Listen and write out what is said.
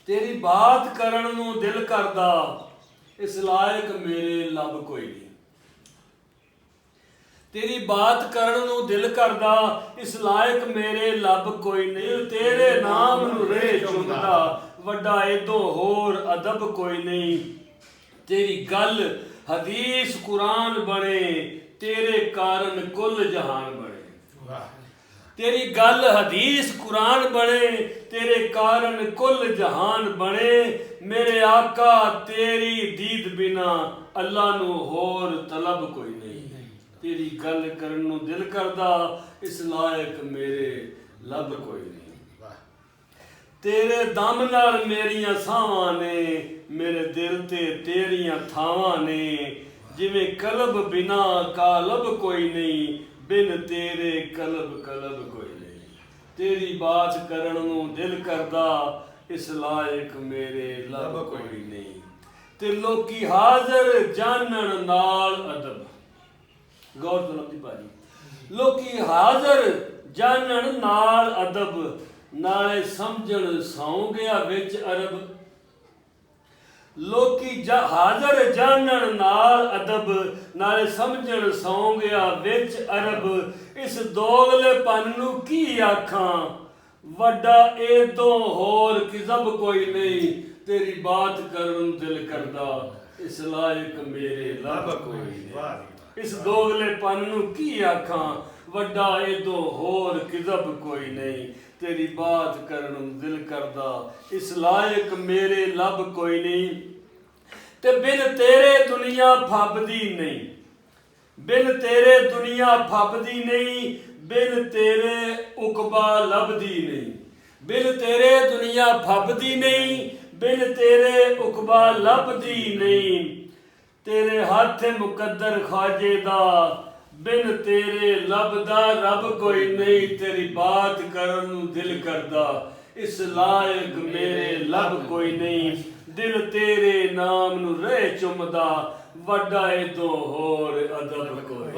ਤੇਰੀ ਬਾਤ ਕਰਨ ਨੂੰ ਦਿਲ ਕਰਦਾ, ਇਸ ਲਾਇਕ ਮੇਰੇ ਲੱਭ ਕੋਈ ਨਹੀਂ। ਤੇਰੀ ਬਾਤ ਕਰਨ ਨੂੰ ਦਿਲ ਕਰਦਾ, ਇਸ ਲਾਇਕ ਮੇਰੇ ਲੱਭ ਕੋਈ ਨਹੀਂ। ਤੇਰੇ ਨਾਮ ਨੂੰ ਰੇ ਚੁੰਮਦਾ, ਵੱਡਾ ਏਦੋਂ ਹੋਰ ਅਦਬ ਕੋਈ ਨਹੀਂ। ਤੇਰੀ ਗੱਲ ਹਦੀਸ ਕੁਰਾਨ ਬਣੇ, ਤੇਰੇ ਕਾਰਨ ਕੁੱਲ ਜਹਾਨ ਬਣੇ। ਤੇਰੀ ਗੱਲ ਹਦੀਸ ਕੁਰਾਨ ਬਣੇ, ਤੇਰੇ ਕਾਰਨ ਕੁੱਲ ਜਹਾਨ ਬਣੇ। ਮੇਰੇ ਆਕਾ ਤੇਰੀ ਦੀਦ ਬਿਨਾ, ਅੱਲਾ ਨੂੰ ਹੋਰ ਤਲਬ ਕੋਈ ਨਹੀਂ। ਤੇਰੀ ਗੱਲ ਕਰਨ ਨੂੰ ਦਿਲ ਕਰਦਾ, ਇਸ ਲਾਇਕ ਮੇਰੇ ਲੱਭ ਕੋਈ ਨਹੀਂ। ਤੇਰੇ ਦਮ ਨਾਲ ਮੇਰੀਆਂ ਸਾਹਾਂ ਨੇ, ਮੇਰੇ ਦਿਲ ਤੇ ਤੇਰੀਆਂ ਥਾਵਾਂ ਨੇ। ਜਿਵੇਂ ਕਲਬ ਬਿਨਾ ਕਾਲਬ ਕੋਈ ਨਹੀਂ, ਬਿਨ ਤੇਰੇ ਕਲਬ ਕੋਈ ਨਹੀਂ। ਤੇਰੀ ਬਾਤ ਕਰਨ ਨੂੰ ਦਿਲ ਕਰਦਾ, ਇਸ ਲਾਇਕ ਮੇਰੇ ਲੱਭ ਕੋਈ ਨਹੀਂ। ਤੇ ਲੋਕੀ ਹਾਜ਼ਰ ਜਾਣਨ ਨਾਲ ਅਦਬ, ਗੌਰ ਤੋਂ ਲੱਭਦੀ ਭਾਜੀ। ਲੋਕੀ ਹਾਜ਼ਰ ਜਾਣਨ ਨਾਲ ਅਦਬ, ਨਾਲੇ ਸਮਝਣ ਸੌਂ ਗਿਆ ਵਿੱਚ ਅਰਬ। ਲੋਕੀ ਹਾਜ਼ਰ ਜਾਣਨ ਨਾਲ ਅਦਬ, ਨਾਲੇ ਸਮਝਣ ਸੌਂ ਗਿਆ ਵਿੱਚ ਅਰਬ। ਇਸ ਦੋਗਲੇਪਨ ਨੂੰ ਕੀ ਆਖਾਂ, ਵੱਡਾ ਏਦੋਂ ਹੋਰ ਕਿਜ਼ਬ ਕੋਈ ਨਹੀਂ। ਤੇਰੀ ਬਾਤ ਕਰਨ ਨੂੰ ਦਿਲ ਕਰਦਾ, ਇਸ ਲਾਇਕ ਮੇਰੇ ਲੱਭ ਕੋਈ ਨਹੀਂ। ਇਸ ਦੋਗਲੇਪਨ ਨੂੰ ਕੀ ਆਖਾਂ, ਵੱਡਾ ਏਦੋਂ ਹੋਰ ਕਿਜ਼ਬ ਕੋਈ ਨਹੀਂ। ਤੇਰੀ ਬਾਤ ਕਰਨ ਨੂੰ ਦਿਲ ਕਰਦਾ, ਇਸ ਲਾਇਕ ਮੇਰੇ ਲੱਭ ਕੋਈ ਨਹੀਂ। ਤੇ ਬਿਨ ਤੇਰੇ ਦੁਨੀਆ ਫੱਬਦੀ ਨਹੀਂ, ਬਿਨ ਤੇਰੇ ਦੁਨੀਆ ਫੱਬਦੀ ਨਹੀਂ। ਬਿਨ ਤੇਰੇ ਉਕਬਾ ਲੱਭਦੀ ਨਹੀਂ, ਬਿਨ ਤੇਰੇ ਦੁਨੀਆ ਫੱਬਦੀ ਨਹੀਂ। ਬਿਨ ਤੇਰੇ ਉਕਬਾ ਲੱਭਦੀ ਨਹੀਂ। ਤੇਰੇ ਹੱਥ ਮੁਕੱਦਰ ਖਾਜੇ ਦਾ, ਬਿਨ ਤੇਰੇ ਲੱਭਦਾ ਰੱਬ ਕੋਈ ਨਹੀਂ। ਤੇਰੀ ਬਾਤ ਕਰਨ ਨੂੰ ਦਿਲ ਕਰਦਾ, ਇਸ ਲਾਇਕ ਮੇਰੇ ਲੱਭ ਕੋਈ ਨਹੀਂ। ਦਿਲ ਤੇਰੇ ਨਾਮ ਨੂੰ ਰਹਿ ਚੁੰਮਦਾ, ਵੱਡਾ ਏਦੋਂ ਹੋਰ ਅਦਬ ਕੋਈ।